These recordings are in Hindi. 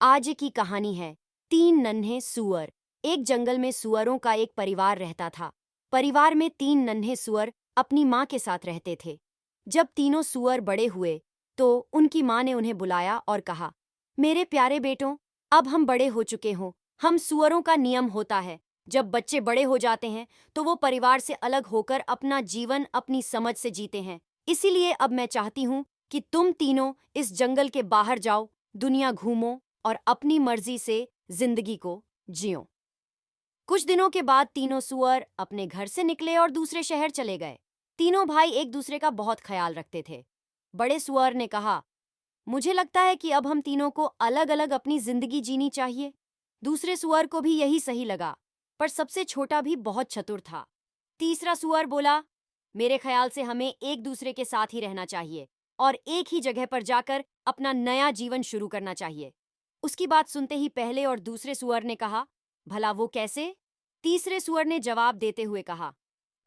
आज की कहानी है तीन नन्हे सुअर। एक जंगल में सुअरों का एक परिवार रहता था। परिवार में तीन नन्हे सुअर अपनी माँ के साथ रहते थे। जब तीनों सुअर बड़े हुए तो उनकी माँ ने उन्हें बुलाया और कहा, मेरे प्यारे बेटों, अब हम बड़े हो चुके हों। हम सुअरों का नियम होता है, जब बच्चे बड़े हो जाते हैं तो वो परिवार से अलग होकर अपना जीवन अपनी समझ से जीते हैं। इसीलिए अब मैं चाहती हूँ कि तुम तीनों इस जंगल के बाहर जाओ, दुनिया घूमो और अपनी मर्जी से जिंदगी को जियो। कुछ दिनों के बाद तीनों सुअर अपने घर से निकले और दूसरे शहर चले गए। तीनों भाई एक दूसरे का बहुत ख्याल रखते थे। बड़े सुअर ने कहा, मुझे लगता है कि अब हम तीनों को अलग अलग अपनी जिंदगी जीनी चाहिए। दूसरे सुअर को भी यही सही लगा, पर सबसे छोटा भी बहुत चतुर था। तीसरा सुअर बोला, मेरे ख्याल से हमें एक दूसरे के साथ ही रहना चाहिए और एक ही जगह पर जाकर अपना नया जीवन शुरू करना चाहिए। उसकी बात सुनते ही पहले और दूसरे सुअर ने कहा, भला वो कैसे? तीसरे सुअर ने जवाब देते हुए कहा,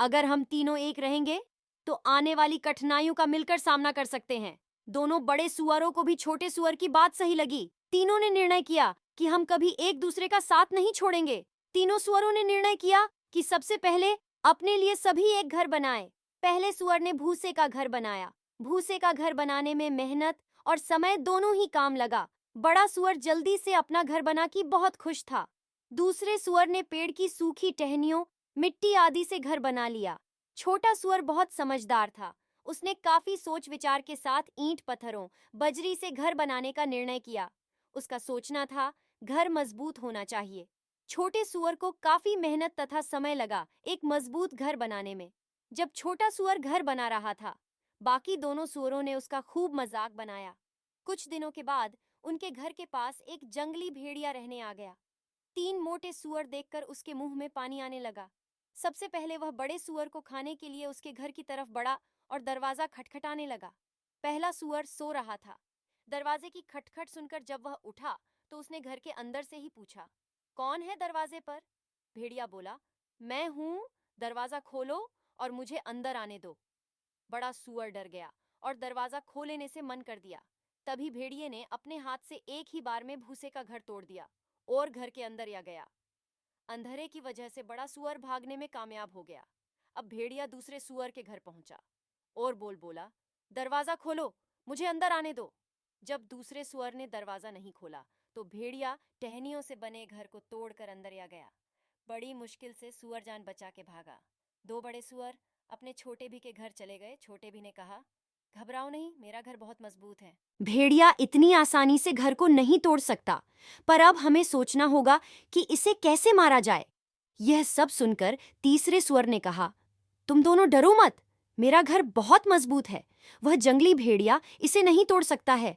अगर हम तीनों एक रहेंगे तो आने वाली कठिनाइयों का मिलकर सामना कर सकते हैं। दोनों बड़े सुअरों को भी छोटे सुअर की बात सही लगी। तीनों ने निर्णय किया कि हम कभी एक दूसरे का साथ नहीं छोड़ेंगे। तीनों सुअरों ने निर्णय किया कि सबसे पहले अपने लिए सभी एक घर बनाए। पहले सुअर ने भूसे का घर बनाया। भूसे का घर बनाने में मेहनत और समय दोनों ही काम लगा। बड़ा सुअर जल्दी से अपना घर बना के बहुत खुश था। दूसरे सुअर ने पेड़ की सूखी टहनियों, मिट्टी आदि से घर बना लिया। छोटा सुअर बहुत समझदार था। उसने काफी सोच विचार के साथ ईंट पत्थरों, बजरी से घर बनाने का निर्णय किया। उसका सोचना था, घर मजबूत होना चाहिए। छोटे सुअर को काफी मेहनत तथा समय लगा एक मजबूत घर बनाने में। जब छोटा सुअर घर बना रहा था, बाकी दोनों सुअरों ने उसका खूब मजाक बनाया। कुछ दिनों के बाद उनके घर के पास एक जंगली भेड़िया रहने आ गया। तीन मोटे सुअर देखकर उसके मुंह में पानी आने लगा। सबसे पहले वह बड़े सुअर को खाने के लिए उसके घर की तरफ बढ़ा और दरवाजा खटखटाने लगा। पहला सुअर सो रहा था। दरवाजे की खटखट सुनकर जब वह उठा तो उसने घर के अंदर से ही पूछा, कौन है दरवाजे पर? भेड़िया बोला, मैं हूं, दरवाजा खोलो और मुझे अंदर आने दो। बड़ा सुअर डर गया और दरवाजा खोलने से मन कर दिया। तभी भेड़िए ने अपने हाथ से एक ही बार में भूसे का घर तोड़ दिया और घर के अंदर आ गया। अंधेरे की वजह से बड़ा सुअर भागने में कामयाब हो गया। अब भेड़िया दूसरे सुअर के घर पहुंचा और बोला, दरवाजा खोलो, मुझे अंदर आने दो। जब दूसरे सुअर ने दरवाजा नहीं खोला तो भेड़िया टहनियों से बने घर को तोड़कर अंदर आ गया। बड़ी मुश्किल से सुअर जान बचा के भागा। दो बड़े सुअर अपने छोटे भी के घर चले गए। छोटे भी ने कहा, घबराओ नहीं, मेरा घर बहुत मजबूत है। भेड़िया इतनी आसानी से घर को नहीं तोड़ सकता, पर अब हमें सोचना होगा कि इसे कैसे मारा जाए। यह सब सुनकर तीसरे सुअर ने कहा, तुम दोनों डरो मत, मेरा घर बहुत मजबूत है। वह जंगली भेड़िया इसे नहीं तोड़ सकता है।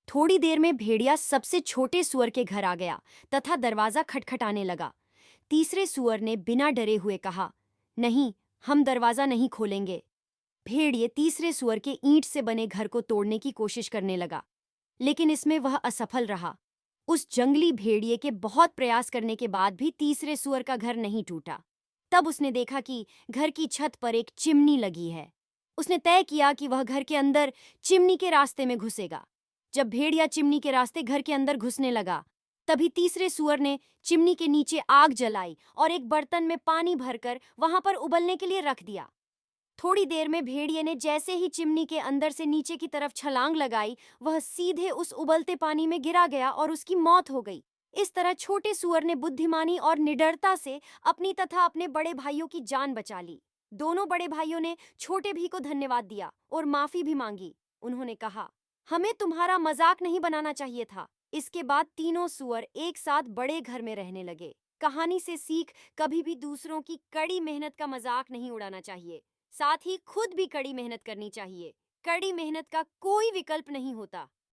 थोड़ी देर में भेड़िया सबसे छोटे सुअर के घर आ गया तथा दरवाजा खटखटाने लगा। तीसरे सुअर ने बिना डरे हुए कहा, नहीं, हम दरवाजा नहीं खोलेंगे। भेड़िए तीसरे सुअर के ईंट से बने घर को तोड़ने की कोशिश करने लगा, लेकिन इसमें वह असफल रहा। उस जंगली भेड़िए के बहुत प्रयास करने के बाद भी तीसरे सुअर का घर नहीं टूटा। तब उसने देखा कि घर की छत पर एक चिमनी लगी है। उसने तय किया कि वह घर के अंदर चिमनी के रास्ते में घुसेगा। जब भेड़िया चिमनी के रास्ते घर के अंदर घुसने लगा, तभी तीसरे सुअर ने चिमनी के नीचे आग जलाई और एक बर्तन में पानी भरकर वहां पर उबलने के लिए रख दिया। थोड़ी देर में भेड़िए ने जैसे ही चिमनी के अंदर से नीचे की तरफ छलांग लगाई, वह सीधे उस उबलते पानी में गिरा गया और उसकी मौत हो गई। इस तरह छोटे सुअर ने बुद्धिमानी और निडरता से अपनी तथा अपने बड़े भाइयों की जान बचा ली। दोनों बड़े भाइयों ने छोटे भी को धन्यवाद दिया और माफी भी मांगी। उन्होंने कहा, हमें तुम्हारा मजाक नहीं बनाना चाहिए था। इसके बाद तीनों सुअर एक साथ बड़े घर में रहने लगे। कहानी से सीख, कभी भी दूसरों की कड़ी मेहनत का मजाक नहीं उड़ाना चाहिए। साथ ही खुद भी कड़ी मेहनत करनी चाहिए। कड़ी मेहनत का कोई विकल्प नहीं होता।